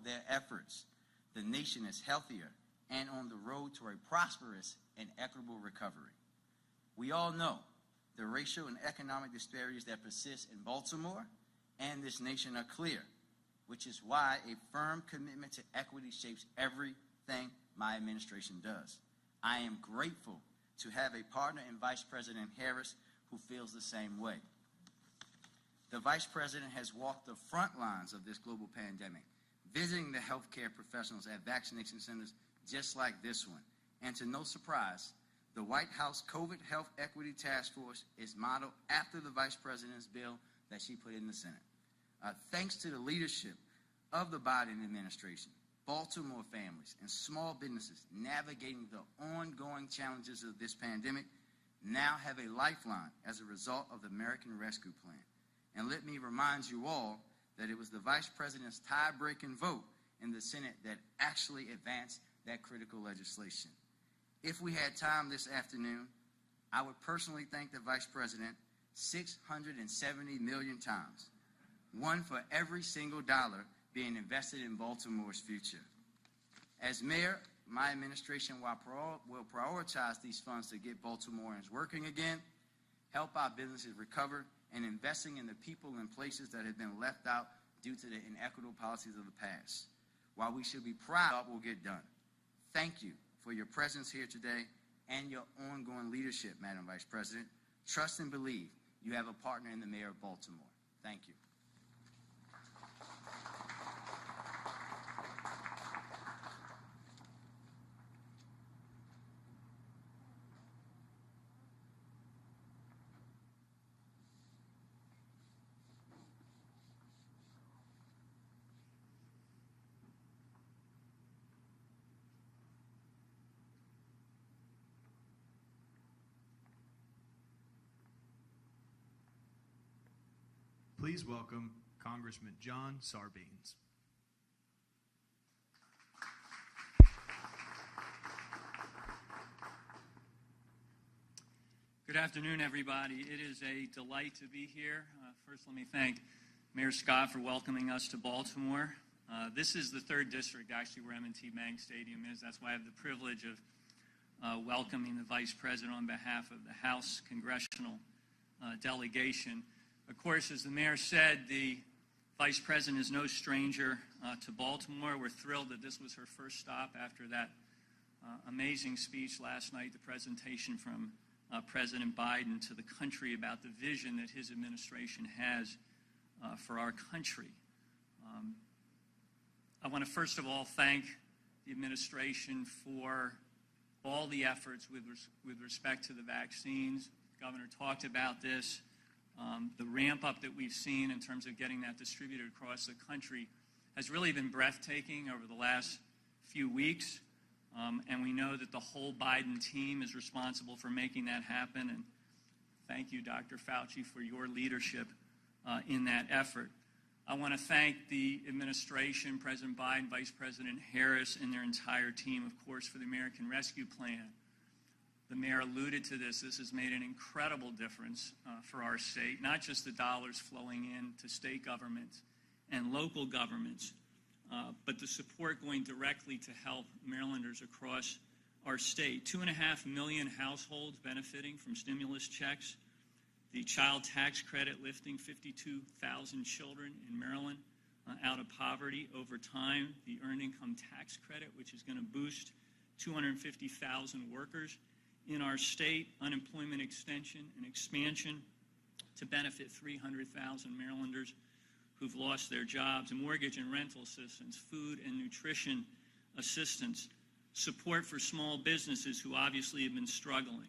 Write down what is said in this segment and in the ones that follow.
their efforts, the nation is healthier and on the road to a prosperous and equitable recovery. We all know the racial and economic disparities that persist in Baltimore and this nation are clear, which is why a firm commitment to equity shapes everything my administration does. I am grateful to have a partner in Vice President Harris who feels the same way. The Vice President has walked the front lines of this global pandemic, visiting the healthcare professionals at vaccination centers just like this one. And to no surprise, the White House COVID Health Equity Task Force is modeled after the Vice President's bill that she put in the Senate. Thanks to the leadership of the Biden administration, Baltimore families and small businesses navigating the ongoing challenges of this pandemic now have a lifeline as a result of the American Rescue Plan. And let me remind you all that it was the Vice President's tie-breaking vote in the Senate that actually advanced that critical legislation. If we had time this afternoon, I would personally thank the Vice President 670 million times, one for every single dollar being invested in Baltimore's future. As mayor, my administration will prioritize these funds to get Baltimoreans working again, help our businesses recover, and investing in the people and places that have been left out due to the inequitable policies of the past. While we should be proud, it will get done. Thank you for your presence here today and your ongoing leadership, Madam Vice President. Trust and believe you have a partner in the Mayor of Baltimore. Thank you. Please welcome Congressman John Sarbanes. Good afternoon, everybody. It is a delight to be here. First, let me thank Mayor Scott for welcoming us to Baltimore. This is the third district, actually, where M&T Bank Stadium is. That's why I have the privilege of welcoming the Vice President on behalf of the House Congressional delegation. Of course, as the mayor said, the Vice President is no stranger to Baltimore. We're thrilled that this was her first stop after that amazing speech last night, the presentation from President Biden to the country about the vision that his administration has for our country. I want to first of all thank the administration for all the efforts with respect to the vaccines. The governor talked about this. The ramp up that we've seen in terms of getting that distributed across the country has really been breathtaking over the last few weeks. And we know that the whole Biden team is responsible for making that happen. And thank you, Dr. Fauci, for your leadership in that effort. I want to thank the administration, President Biden, Vice President Harris, and their entire team, of course, for the American Rescue Plan. The mayor alluded to this. This has made an incredible difference for our state, not just the dollars flowing in to state governments and local governments, but the support going directly to help Marylanders across our state. 2.5 million households benefiting from stimulus checks, the child tax credit lifting 52,000 children in Maryland out of poverty over time, the earned income tax credit, which is going to boost 250,000 workers in our state, unemployment extension and expansion to benefit 300,000 Marylanders who've lost their jobs, and mortgage and rental assistance, food and nutrition assistance, support for small businesses who obviously have been struggling.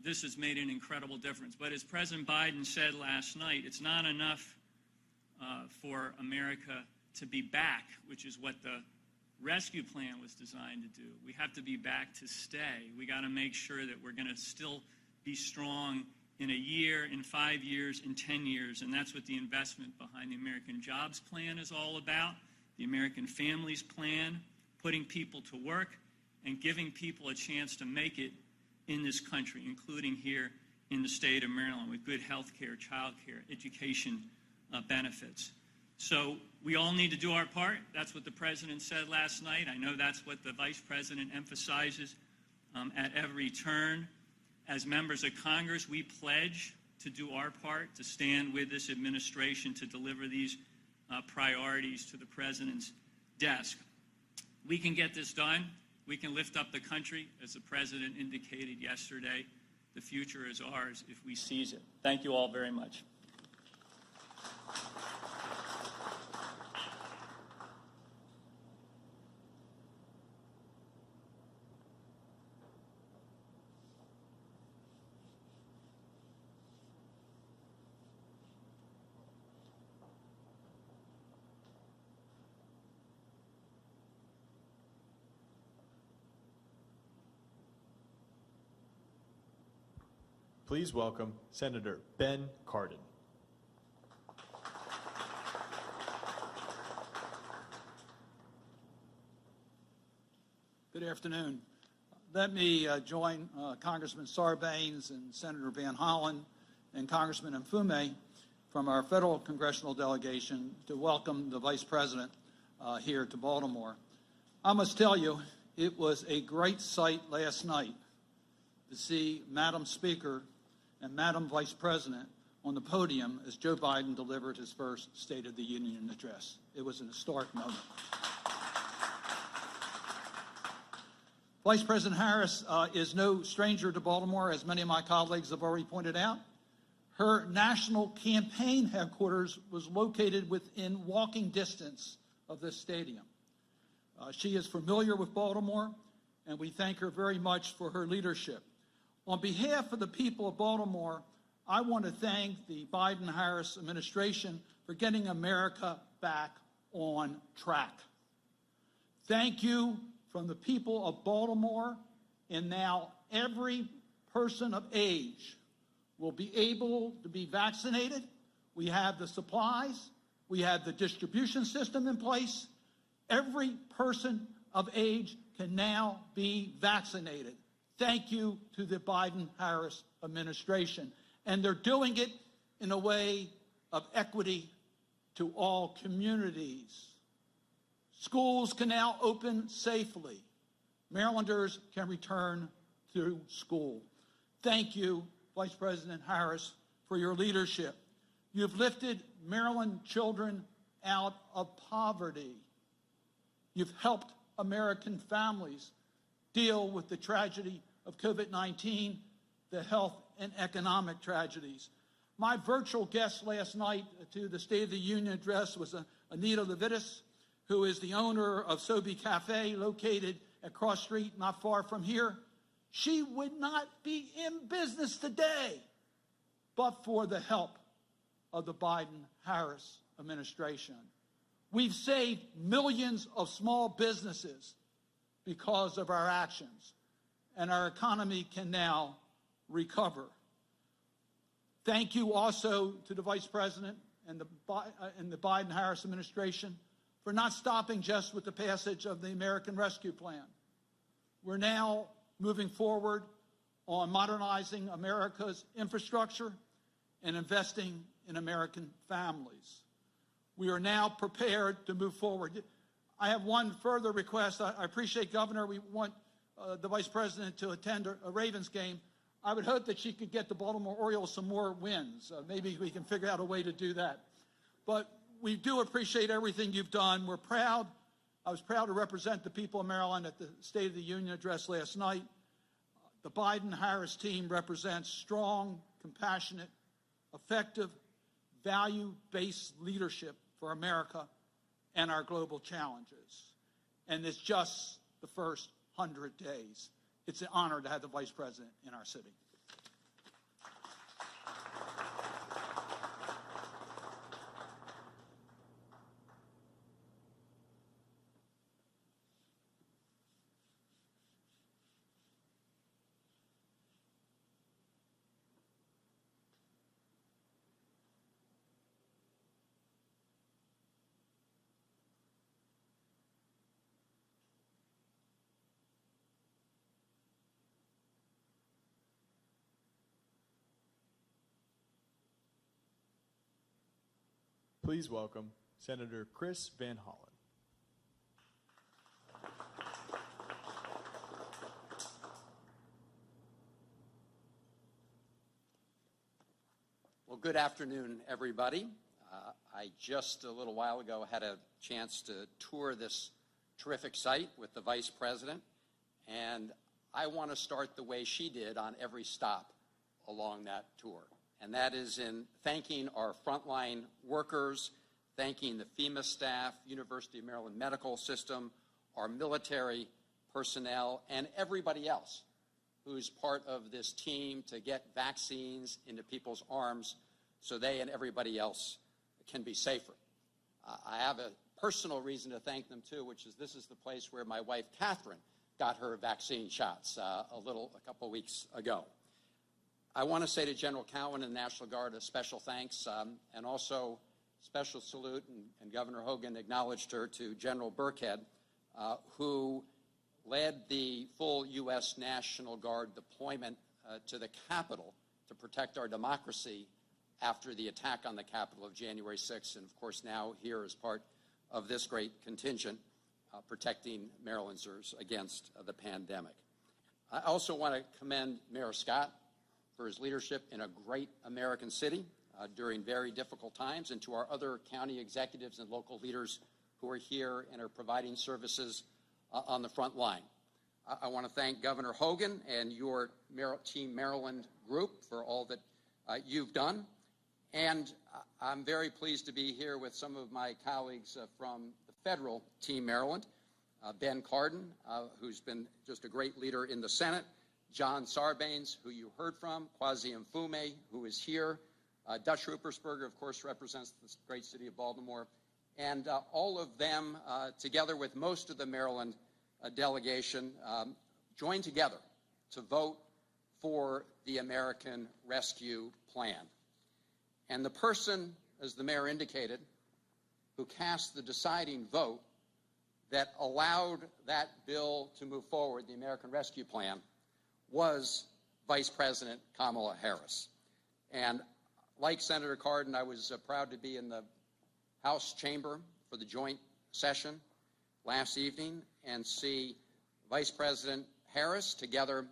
This has made an incredible difference. But as President Biden said last night, it's not enough for America to be back, which is what the rescue plan was designed to do. We have to be back to stay. We got to make sure that we're going to still be strong in a year, in 5 years, in 10 years, and that's what the investment behind the American Jobs Plan is all about, the American Families Plan, putting people to work and giving people a chance to make it in this country, including here in the state of Maryland with good health care, child care, education benefits. So we all need to do our part. That's what the president said last night. I know that's what the vice president emphasizes at every turn. As members of Congress, we pledge to do our part, to stand with this administration to deliver these priorities to the president's desk. We can get this done. We can lift up the country, as the president indicated yesterday. The future is ours if we seize it. Thank you all very much. Please welcome Senator Ben Cardin. Good afternoon. Let me join Congressman Sarbanes and Senator Van Hollen and Congressman Mfume from our federal congressional delegation to welcome the Vice President here to Baltimore. I must tell you, it was a great sight last night to see Madam Speaker and Madam Vice President on the podium as Joe Biden delivered his first State of the Union address. It was an historic moment. Vice President Harris is no stranger to Baltimore, as many of my colleagues have already pointed out. Her national campaign headquarters was located within walking distance of this stadium. She is familiar with Baltimore, and we thank her very much for her leadership. On behalf of the people of Baltimore, I want to thank the Biden-Harris administration for getting America back on track. Thank you from the people of Baltimore, and now every person of age will be able to be vaccinated. We have the supplies. We have the distribution system in place. Every person of age can now be vaccinated. Thank you to the Biden-Harris administration. And they're doing it in a way of equity to all communities. Schools can now open safely. Marylanders can return to school. Thank you, Vice President Harris, for your leadership. You've lifted Maryland children out of poverty. You've helped American families deal with the tragedy of COVID-19, the health and economic tragedies. My virtual guest last night to the State of the Union address was Anita Levitas, who is the owner of Sobe Cafe, located at Cross Street, not far from here. She would not be in business today but for the help of the Biden-Harris administration. We've saved millions of small businesses because of our actions, and our economy can now recover. Thank you also to the Vice President and the Biden-Harris administration for not stopping just with the passage of the American Rescue Plan. We're now moving forward on modernizing America's infrastructure and investing in American families. We are now prepared to move forward. I have one further request. I appreciate, Governor, we want the Vice President to attend a Ravens game. I would hope that she could get the Baltimore Orioles some more wins. Maybe we can figure out a way to do that. But we do appreciate everything you've done. We're proud. I was proud to represent the people of Maryland at the State of the Union address last night. The Biden-Harris team represents strong, compassionate, effective, value-based leadership for America and our global challenges. And it's just the first 100 days. It's an honor to have the Vice President in our city. Please welcome Senator Chris Van Hollen. Well, good afternoon, everybody. I just a little while ago had a chance to tour this terrific site with the Vice President, and I want to start the way she did on every stop along that tour, and that is in thanking our frontline workers, thanking the FEMA staff, University of Maryland Medical System, our military personnel, and everybody else who's part of this team to get vaccines into people's arms so they and everybody else can be safer. I have a personal reason to thank them too, which is this is the place where my wife, Catherine, got her vaccine shots a couple weeks ago. I want to say to General Cowan and the National Guard a special thanks, and also special salute, and Governor Hogan acknowledged her, to General Burkhead, who led the full U.S. National Guard deployment to the Capitol to protect our democracy after the attack on the Capitol of January 6th, and of course now here as part of this great contingent protecting Marylanders against the pandemic. I also want to commend Mayor Scott for his leadership in a great American city during very difficult times, and to our other county executives and local leaders who are here and are providing services on the front line. I want to thank Governor Hogan and your Team Maryland group for all that you've done. And I'm very pleased to be here with some of my colleagues from the federal Team Maryland, Ben Cardin, who's been just a great leader in the Senate, John Sarbanes, who you heard from, Kwasi Mfume, who is here, Dutch Ruppersberger, of course, represents the great city of Baltimore, and all of them, together with most of the Maryland delegation, joined together to vote for the American Rescue Plan. And the person, as the mayor indicated, who cast the deciding vote that allowed that bill to move forward, the American Rescue Plan, was Vice President Kamala Harris. And like Senator Cardin, I was proud to be in the House chamber for the joint session last evening and see Vice President Harris together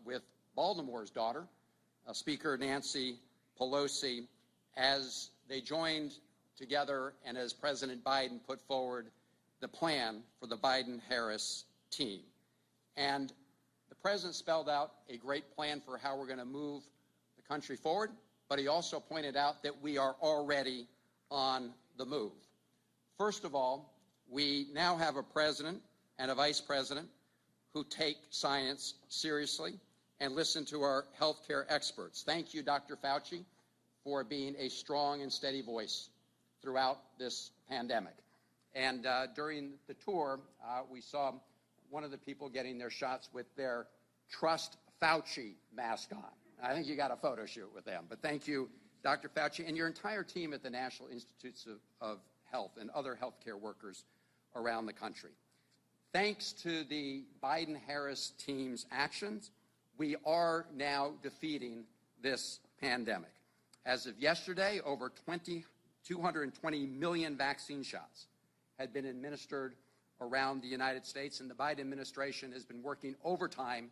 with Baltimore's daughter, Speaker Nancy Pelosi, as they joined together and as President Biden put forward the plan for the Biden-Harris team. And the president spelled out a great plan for how we're going to move the country forward, but he also pointed out that we are already on the move. First of all, we now have a president and a vice president who take science seriously and listen to our healthcare experts. Thank you, Dr. Fauci, for being a strong and steady voice throughout this pandemic. And during the tour, we saw one of the people getting their shots with their Trust Fauci mask on. I think you got a photo shoot with them. But thank you, Dr. Fauci, and your entire team at the National Institutes of Health and other healthcare workers around the country. Thanks to the Biden-Harris team's actions, we are now defeating this pandemic. As of yesterday, over 220 million vaccine shots had been administered around the United States, and the Biden administration has been working overtime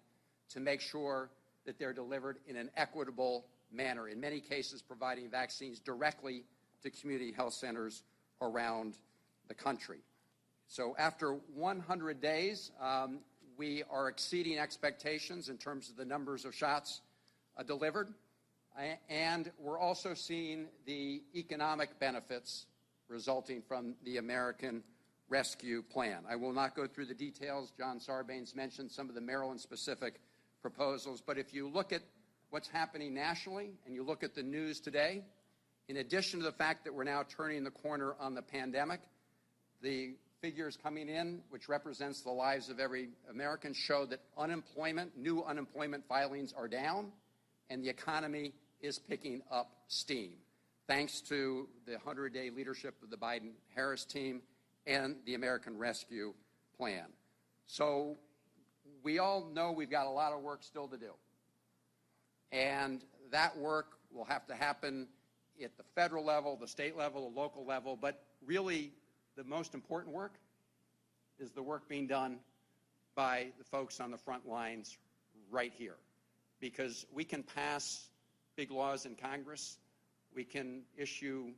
to make sure that they're delivered in an equitable manner, in many cases providing vaccines directly to community health centers around the country. So after 100 days, we are exceeding expectations in terms of the numbers of shots delivered. And we're also seeing the economic benefits resulting from the American Rescue Plan. I will not go through the details. John Sarbanes mentioned some of the Maryland-specific proposals. But if you look at what's happening nationally and you look at the news today, in addition to the fact that we're now turning the corner on the pandemic, the figures coming in, which represents the lives of every American, show that new unemployment filings are down, and the economy is picking up steam, thanks to the 100-day leadership of the Biden-Harris team and the American Rescue Plan. So we all know we've got a lot of work still to do. And that work will have to happen at the federal level, the state level, the local level, but really the most important work is the work being done by the folks on the front lines right here. Because we can pass big laws in Congress, we can issue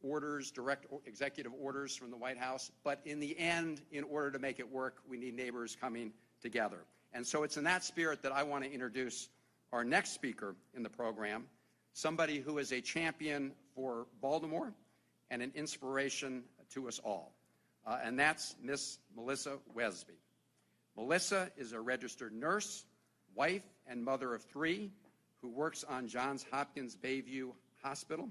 orders, direct executive orders from the White House, but in the end, in order to make it work, we need neighbors coming together. And so it's in that spirit that I want to introduce our next speaker in the program, somebody who is a champion for Baltimore and an inspiration to us all. And that's Miss Melissa Wesby. Melissa is a registered nurse, wife, and mother of 3 who works on Johns Hopkins Bayview Hospital,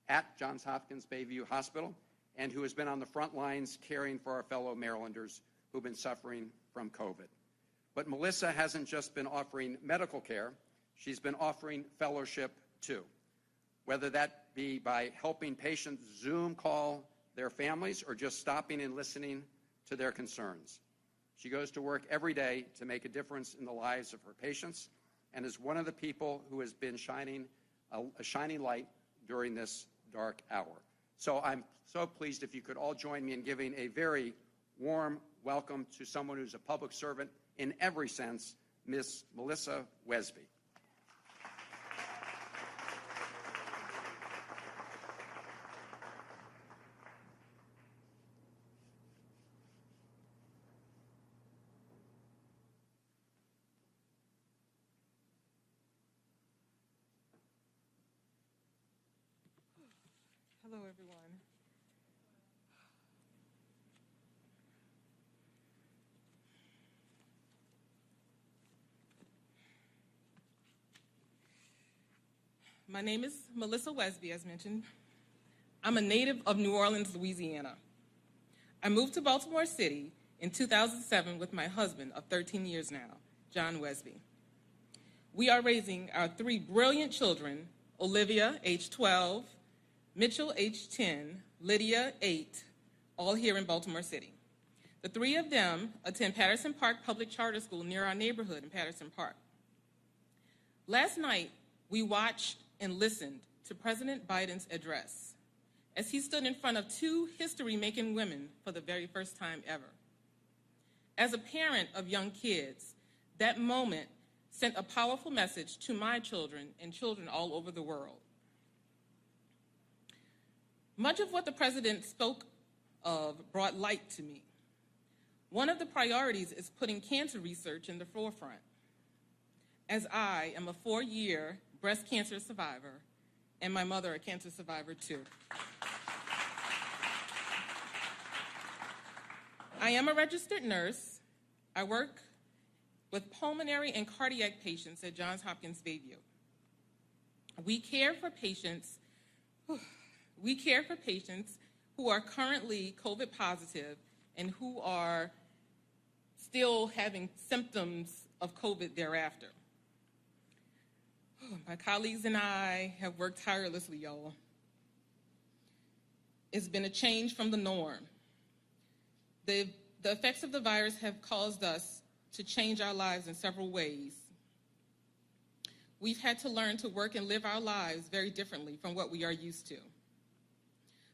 at Johns Hopkins Bayview Hospital, and who has been on the front lines caring for our fellow Marylanders who've been suffering from COVID. But Melissa hasn't just been offering medical care, she's been offering fellowship too, whether that be by helping patients Zoom call their families or just stopping and listening to their concerns. She goes to work every day to make a difference in the lives of her patients and is one of the people who has been shining a shining light during this dark hour. So I'm so pleased if you could all join me in giving a very warm welcome to someone who's a public servant in every sense, Miss Melissa Wesby. Hello, everyone. My name is Melissa Wesby, as mentioned. I'm a native of New Orleans, Louisiana. I moved to Baltimore City in 2007 with my husband of 13 years now, John Wesby. We are raising our 3 brilliant children, Olivia, age 12, Mitchell, age 10, Lydia, 8, all here in Baltimore City. The 3 of them attend Patterson Park Public Charter School near our neighborhood in Patterson Park. Last night, we watched and listened to President Biden's address as he stood in front of 2 history-making women for the very first time ever. As a parent of young kids, that moment sent a powerful message to my children and children all over the world. Much of what the president spoke of brought light to me. One of the priorities is putting cancer research in the forefront, as I am a 4-year breast cancer survivor and my mother a cancer survivor too. I am a registered nurse. I work with pulmonary and cardiac patients at Johns Hopkins Bayview. We care for patients who are currently COVID positive and who are still having symptoms of COVID thereafter. My colleagues and I have worked tirelessly, y'all. It's been a change from the norm. The effects of the virus have caused us to change our lives in several ways. We've had to learn to work and live our lives very differently from what we are used to.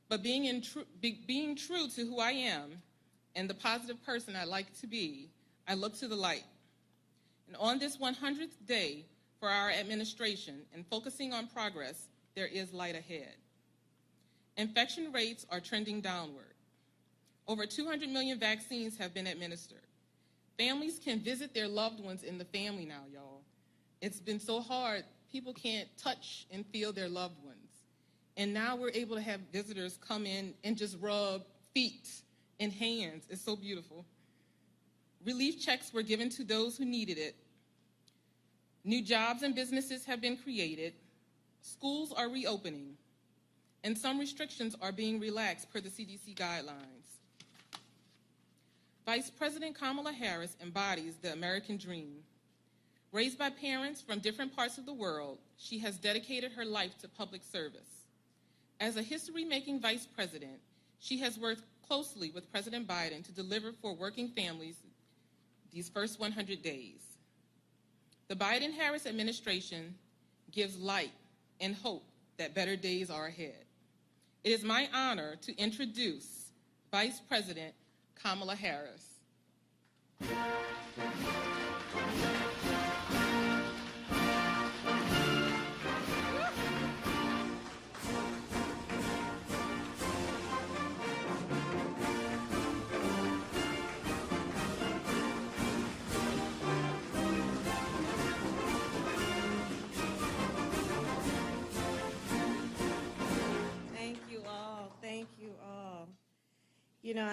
But being true to who I am and the positive person I like to be, I look to the light. And on this 100th day for our administration and focusing on progress, there is light ahead. Infection rates are trending downward. Over 200 million vaccines have been administered. Families can visit their loved ones in the family now, y'all. It's been so hard, people can't touch and feel their loved ones. And now we're able to have visitors come in and just rub feet and hands. It's so beautiful. Relief checks were given to those who needed it. New jobs and businesses have been created. Schools are reopening. And some restrictions are being relaxed per the CDC guidelines. Vice President Kamala Harris embodies the American dream. Raised by parents from different parts of the world, she has dedicated her life to public service. As a history-making vice president, she has worked closely with President Biden to deliver for working families these first 100 days. The Biden-Harris administration gives light and hope that better days are ahead. It is my honor to introduce Vice President Kamala Harris. Thank you all. Thank you all. You know,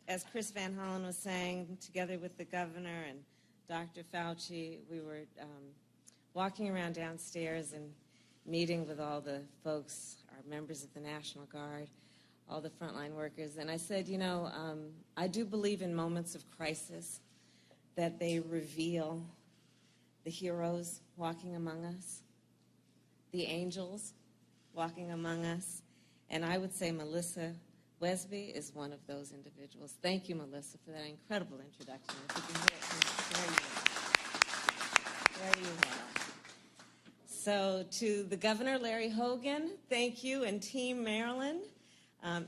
as Chris Van Hollen was saying, together with the governor and Dr. Fauci, we were walking around downstairs and meeting with all the folks, our members of the National Guard, all the frontline workers. And I said, you know, I do believe in moments of crisis that they reveal the heroes walking among us, the angels walking among us. And I would say Melissa Wesby is one of those individuals. Thank you, Melissa, for that incredible introduction. If you can hear it, there you are. So to the Governor, Larry Hogan, thank you, and Team Maryland,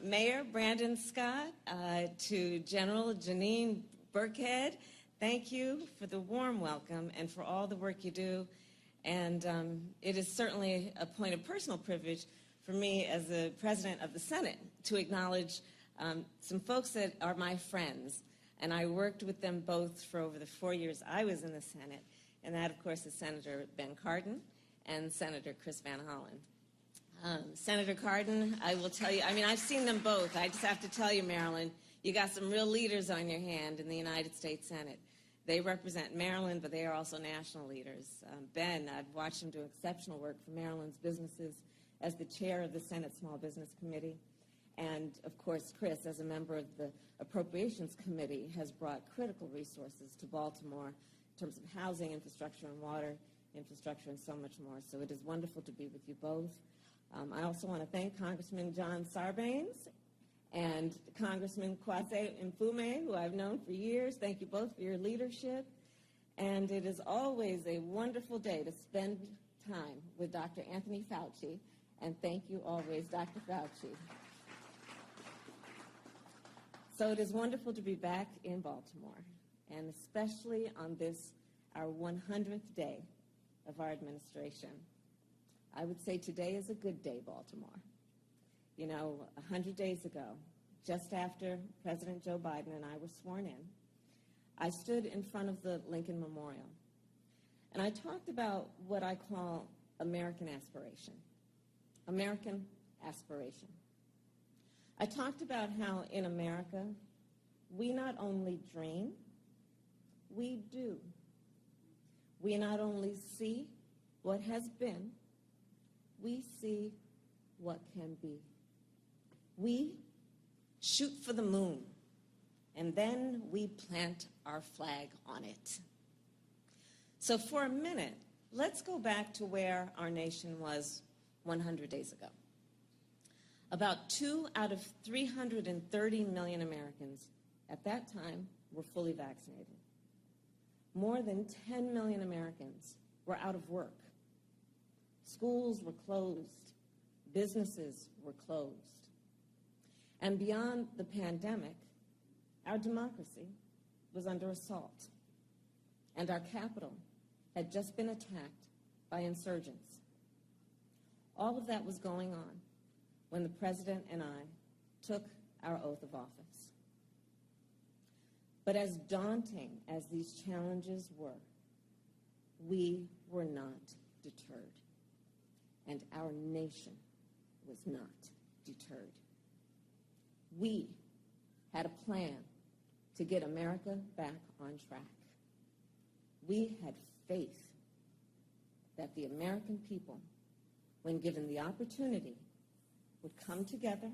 Mayor Brandon Scott, to General Janine Burkhead, thank you for the warm welcome and for all the work you do. And it is certainly a point of personal privilege for me as the President of the Senate to acknowledge some folks that are my friends. And I worked with them both for over the 4 years I was in the Senate. And that, of course, is Senator Ben Cardin and Senator Chris Van Hollen. Senator Cardin, I will tell you, I mean, I've seen them both. I just have to tell you, Maryland, you got some real leaders on your hand in the United States Senate. They represent Maryland, but they are also national leaders. Ben, I've watched him do exceptional work for Maryland's businesses as the chair of the Senate Small Business Committee. And, of course, Chris, as a member of the Appropriations Committee, has brought critical resources to Baltimore in terms of housing, infrastructure, and water infrastructure, and so much more. So it is wonderful to be with you both. I also want to thank Congressman John Sarbanes and Congressman Kwasi Mfume, who I've known for years. Thank you both for your leadership. And it is always a wonderful day to spend time with Dr. Anthony Fauci. And thank you always, Dr. Fauci. So it is wonderful to be back in Baltimore, and especially on this, our 100th day of our administration. I would say today is a good day, Baltimore. You know, 100 days ago, just after President Joe Biden and I were sworn in, I stood in front of the Lincoln Memorial, and I talked about what I call American aspiration. American aspiration. I talked about how in America, we not only dream, we do. We not only see what has been, we see what can be. We shoot for the moon, and then we plant our flag on it. So for a minute, let's go back to where our nation was 100 days ago. About 2 out of 330 million Americans at that time were fully vaccinated. More than 10 million Americans were out of work. Schools were closed. Businesses were closed. And beyond the pandemic, our democracy was under assault. And our capital had just been attacked by insurgents. All of that was going on when the President and I took our oath of office. But as daunting as these challenges were, we were not deterred. And our nation was not deterred. We had a plan to get America back on track. We had faith that the American people, when given the opportunity, would come together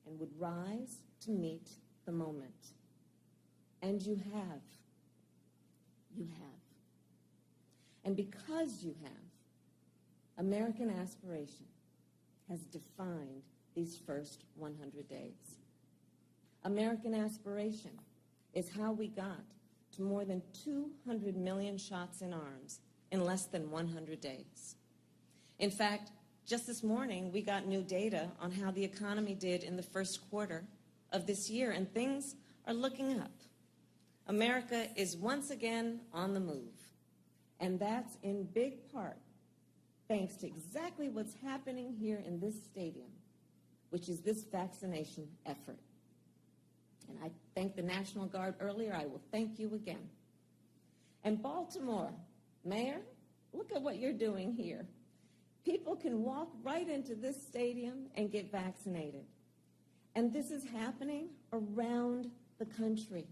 and would rise to meet the moment. And you have. You have. And because you have, American aspiration has defined these first 100 days. American aspiration is how we got to more than 200 million shots in arms in less than 100 days. In fact, Just this morning, we got new data on how the economy did in the first quarter of this year, and things are looking up. America is once again on the move, and that's in big part thanks to exactly what's happening here in this stadium, which is this vaccination effort. And I thanked the National Guard earlier. I will thank you again. And Baltimore, Mayor, look at what you're doing here. People can walk right into this stadium and get vaccinated. And this is happening around the country.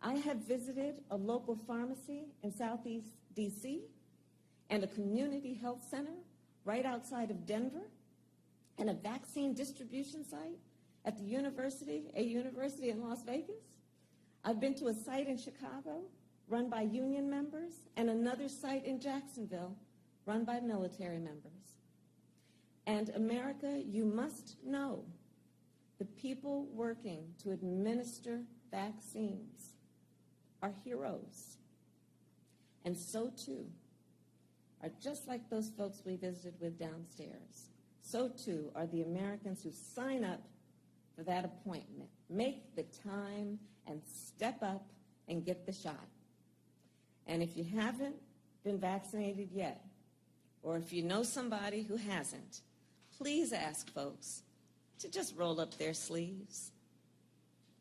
I have visited a local pharmacy in Southeast D.C. and a community health center right outside of Denver and a vaccine distribution site at a university in Las Vegas. I've been to a site in Chicago run by union members and another site in Jacksonville run by military members. And America, you must know the people working to administer vaccines are heroes. And so too are just like those folks we visited with downstairs. So too are the Americans who sign up for that appointment, make the time, and step up and get the shot. And if you haven't been vaccinated yet, or if you know somebody who hasn't, please ask folks to just roll up their sleeves.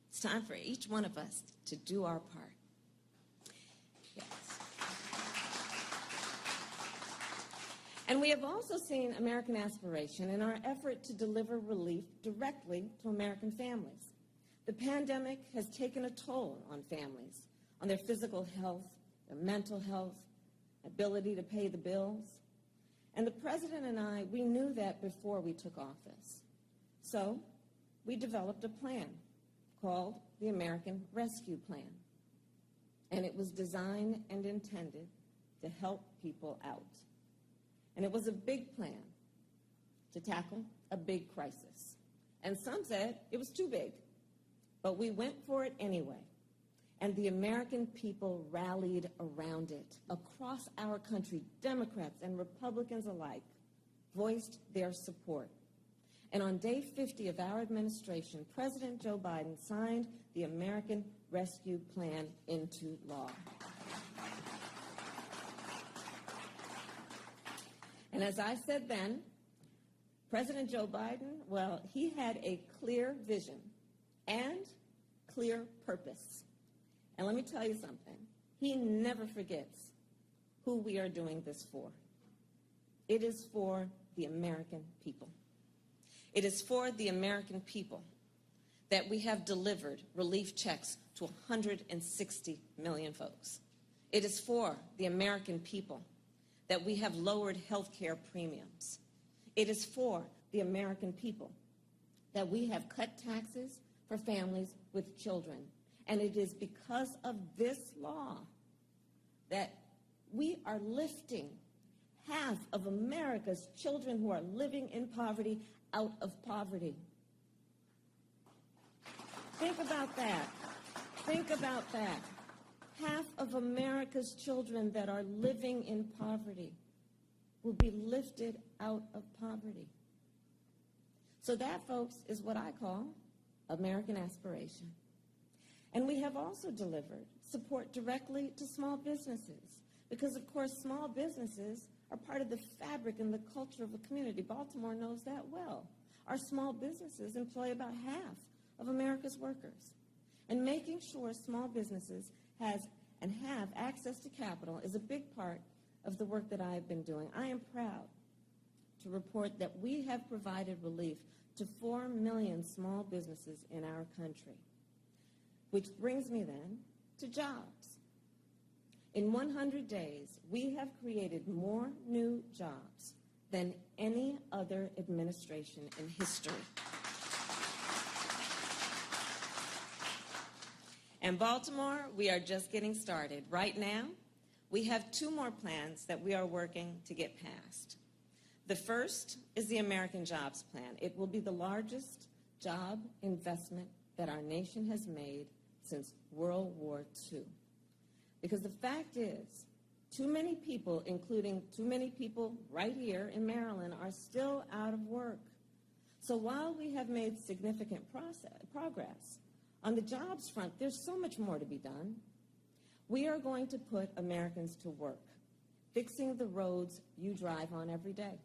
It's time for each one of us to do our part. Yes. And we have also seen American aspiration in our effort to deliver relief directly to American families. The pandemic has taken a toll on families, on their physical health, their mental health, ability to pay the bills. And the President and I, we knew that before we took office. So we developed a plan called the American Rescue Plan. And it was designed and intended to help people out. And it was a big plan to tackle a big crisis. And some said it was too big, but we went for it anyway. And the American people rallied around it. Across our country, Democrats and Republicans alike voiced their support. And on day 50 of our administration, President Joe Biden signed the American Rescue Plan into law. And as I said then, President Joe Biden, well, he had a clear vision and clear purpose. And let me tell you something. He never forgets who we are doing this for. It is for the American people. It is for the American people that we have delivered relief checks to 160 million folks. It is for the American people that we have lowered health care premiums. It is for the American people that we have cut taxes for families with children. And it is because of this law that we are lifting half of America's children who are living in poverty out of poverty. Think about that. Think about that. Half of America's children that are living in poverty will be lifted out of poverty. So that, folks, is what I call American aspiration. And we have also delivered support directly to small businesses because, of course, small businesses are part of the fabric and the culture of a community. Baltimore knows that well. Our small businesses employ about half of America's workers. And making sure small businesses have access to capital is a big part of the work that I have been doing. I am proud to report that we have provided relief to 4 million small businesses in our country. Which brings me then to jobs. In 100 days, we have created more new jobs than any other administration in history. And Baltimore, we are just getting started. Right now, we have 2 more plans that we are working to get passed. The first is the American Jobs Plan. It will be the largest job investment that our nation has made since World War II. Because the fact is, Too many people, including too many people right here in Maryland, are still out of work. So while we have made significant progress on the jobs front, there's so much more to be done. We are going to put Americans to work, fixing the roads you drive on every day,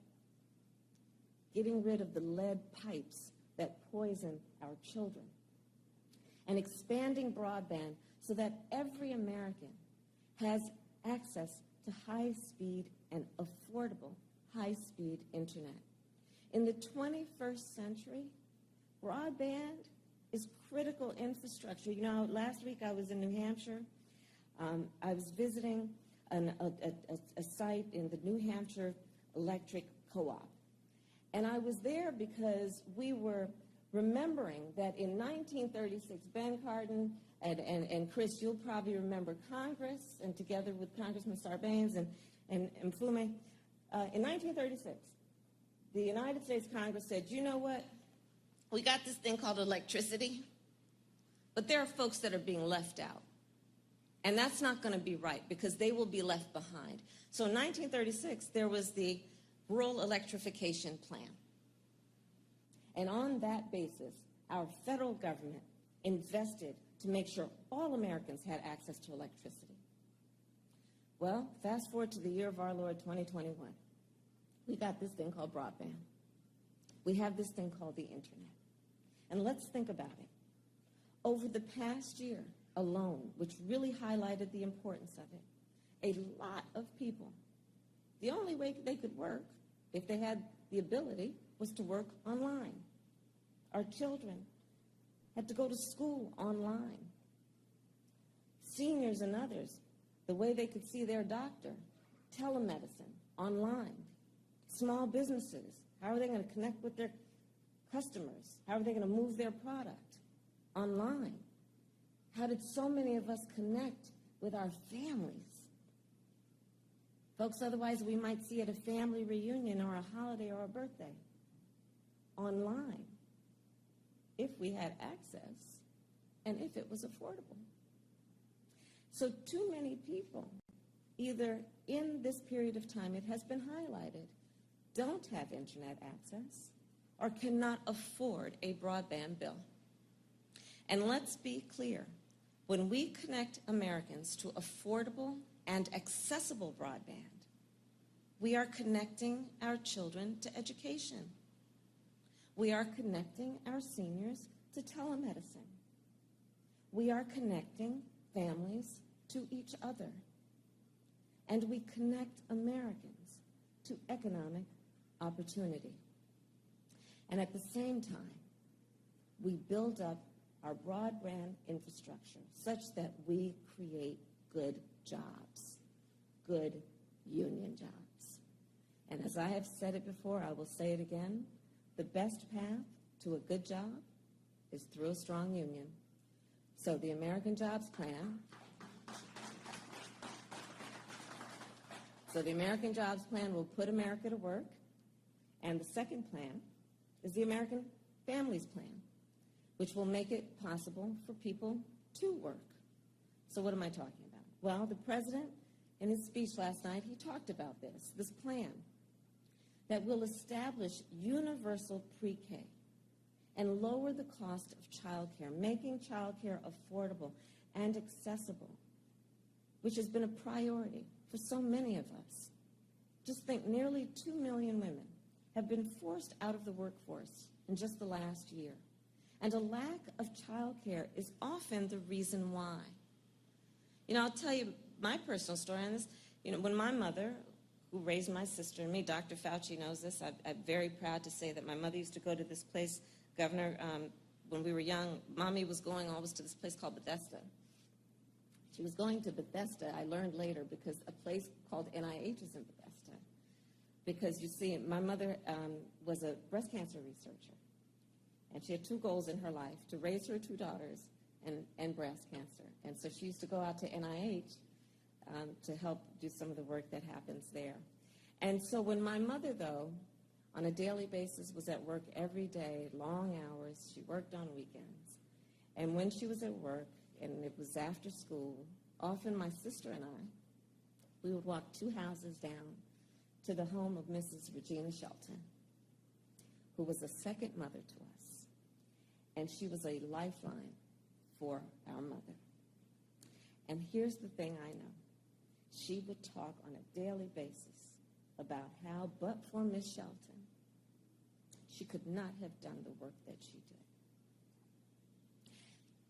getting rid of the lead pipes that poison our children, and expanding broadband so that every American has access to high-speed and affordable high-speed internet. In the 21st century, broadband is critical infrastructure. You know, last week I was in New Hampshire. I was visiting a site in the New Hampshire Electric Co-op. And I was there because we were remembering that in 1936, Ben Cardin and Chris, you'll probably remember Congress, and together with Congressman Sarbanes and Mfume, in 1936, the United States Congress said, you know what? We got this thing called electricity, but there are folks that are being left out. And that's not going to be right because they will be left behind. So in 1936, there was the Rural Electrification Plan. And on that basis, our federal government invested to make sure all Americans had access to electricity. Well, fast forward to the year of our Lord, 2021. We got this thing called broadband. We have this thing called the internet. And let's think about it. Over the past year alone, which really highlighted the importance of it, a lot of people, the only way they could work, if they had the ability, was to work online. Our children had to go to school online. Seniors and others, the way they could see their doctor, telemedicine, online. Small businesses, how are they going to connect with their customers? How are they going to move their product? Online. How did so many of us connect with our families? Folks, otherwise we might see at a family reunion or a holiday or a birthday. Online. If we had access and if it was affordable. So too many people, either in this period of time, it has been highlighted, don't have internet access or cannot afford a broadband bill. And let's be clear, when we connect Americans to affordable and accessible broadband, we are connecting our children to education. We are connecting our seniors to telemedicine. We are connecting families to each other. And we connect Americans to economic opportunity. And at the same time, we build up our broadband infrastructure such that we create good jobs, good union jobs. And as I have said it before, I will say it again, the best path to a good job is through a strong union. So the American Jobs Plan, will put America to work. And the second plan is the American Families Plan, which will make it possible for people to work. So what am I talking about? Well, the president, in his speech last night, he talked about this plan that will establish universal pre-K and lower the cost of child care, making child care affordable and accessible, which has been a priority for so many of us. Just think, nearly 2 million women have been forced out of the workforce in just the last year. And a lack of child care is often the reason why. You know, I'll tell you my personal story on this. You know, when my mother, who raised my sister and me, Dr. Fauci knows this, I'm very proud to say that my mother used to go to this place, Governor, when we were young, Mommy was going always to this place called Bethesda. She was going to Bethesda, I learned later, because a place called NIH is in Bethesda. Because, you see, my mother was a breast cancer researcher. And she had 2 goals in her life, to raise her 2 daughters and breast cancer. And so she used to go out to NIH to help do some of the work that happens there. And so when my mother, though, on a daily basis was at work every day, long hours, she worked on weekends. And when she was at work, and it was after school, often my sister and I we would walk 2 houses down to the home of Mrs. Regina Shelton, who was a second mother to us, and she was a lifeline for our mother. And here's the thing I know. She would talk on a daily basis about how, but for Miss Shelton, she could not have done the work that she did.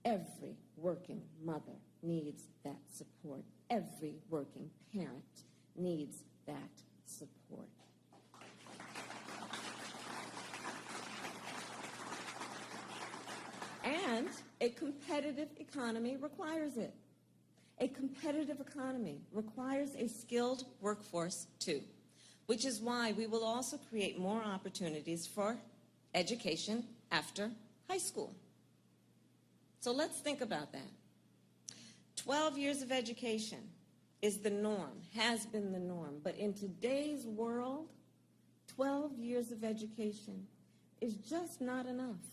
Every working mother needs that support. Every working parent needs that support. And a competitive economy requires it. A competitive economy requires a skilled workforce too, which is why we will also create more opportunities for education after high school. So let's think about that. 12 years of education is the norm, has been the norm, but in today's world, 12 years of education is just not enough.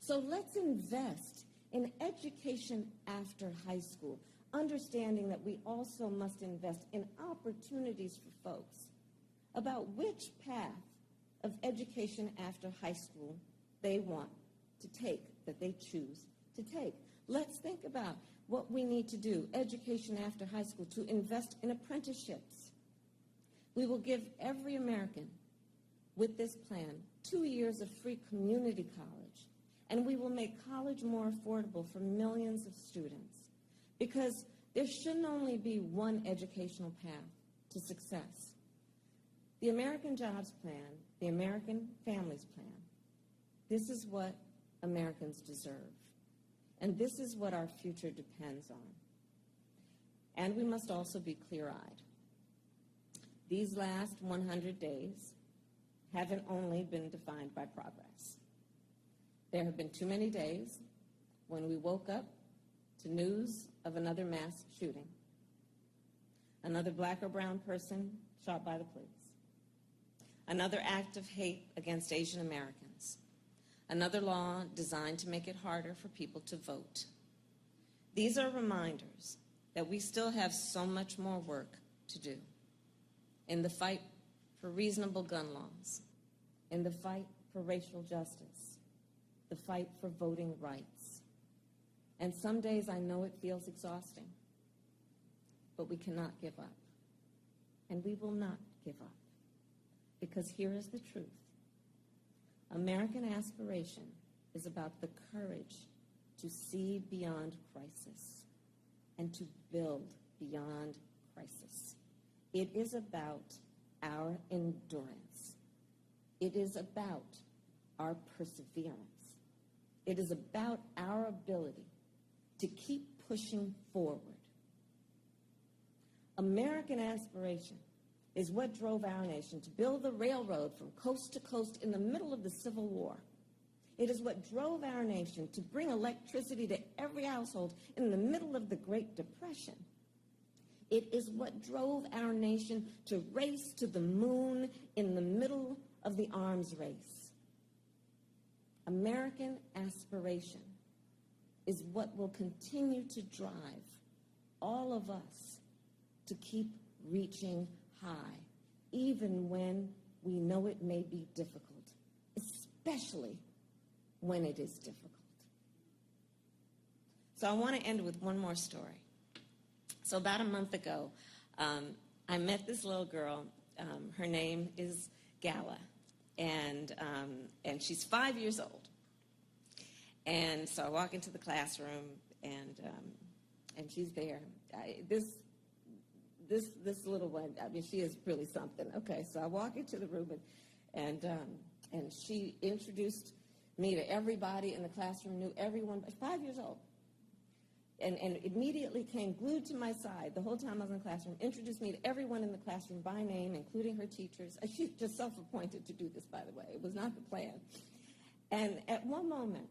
So let's invest in education after high school, understanding that we also must invest in opportunities for folks about which path of education after high school they want to take, that they choose to take. Let's think about what we need to do, education after high school, to invest in apprenticeships. We will give every American with this plan 2 years of free community college, and we will make college more affordable for millions of students, because there shouldn't only be one educational path to success. The American Jobs Plan, the American Families Plan, this is what Americans deserve. And this is what our future depends on. And we must also be clear-eyed. These last 100 days haven't only been defined by progress. There have been too many days when we woke up to news of another mass shooting, another black or brown person shot by the police, another act of hate against Asian Americans, another law designed to make it harder for people to vote. These are reminders that we still have so much more work to do in the fight for reasonable gun laws, in the fight for racial justice, the fight for voting rights. And some days I know it feels exhausting, but we cannot give up. And we will not give up, because here is the truth. American aspiration is about the courage to see beyond crisis and to build beyond crisis. It is about our endurance. It is about our perseverance. It is about our ability to keep pushing forward. American aspiration is what drove our nation to build the railroad from coast to coast in the middle of the Civil War. It is what drove our nation to bring electricity to every household in the middle of the Great Depression. It is what drove our nation to race to the moon in the middle of the arms race. American aspiration is what will continue to drive all of us to keep reaching high, even when we know it may be difficult, especially when it is difficult. So I want to end with one more story. So about a month ago, I met this little girl. Her name is Gala, and she's 5 years old. And so I walk into the classroom, and she's there. This little one, I mean, she is really something. Okay, so I walk into the room, and she introduced me to everybody in the classroom, knew everyone, 5 years old. And immediately came glued to my side the whole time I was in the classroom, introduced me to everyone in the classroom by name, including her teachers. She's just self-appointed to do this, by the way. It was not the plan. And at one moment,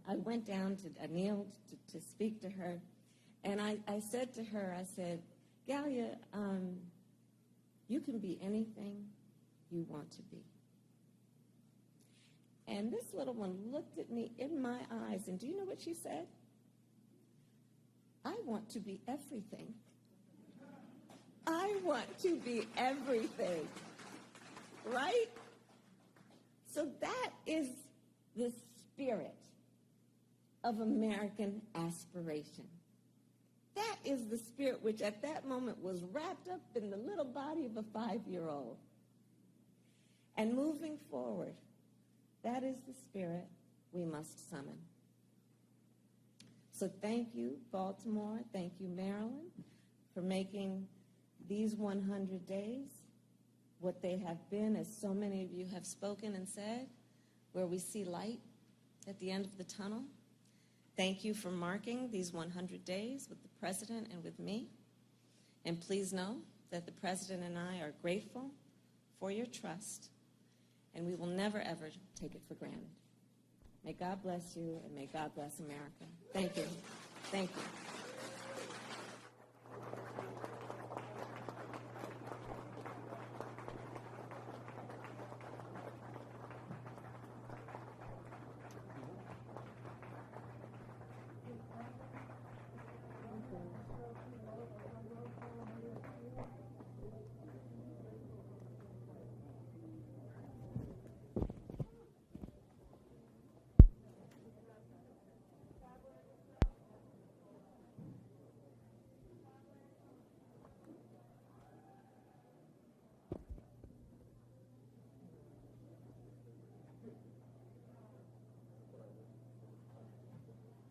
I went down I kneeled to speak to her, and I said to her, I said, Galia, you can be anything you want to be. And this little one looked at me in my eyes, and do you know what she said? I want to be everything. I want to be everything, right? So that is the spirit of American aspiration. That is the spirit which at that moment was wrapped up in the little body of a 5-year-old. And moving forward, that is the spirit we must summon. So thank you, Baltimore. Thank you, Maryland, for making these 100 days what they have been, as so many of you have spoken and said, where we see light at the end of the tunnel. Thank you for marking these 100 days with the President and with me. And please know that the President and I are grateful for your trust, and we will never, ever take it for granted. May God bless you, and may God bless America. Thank you. Thank you.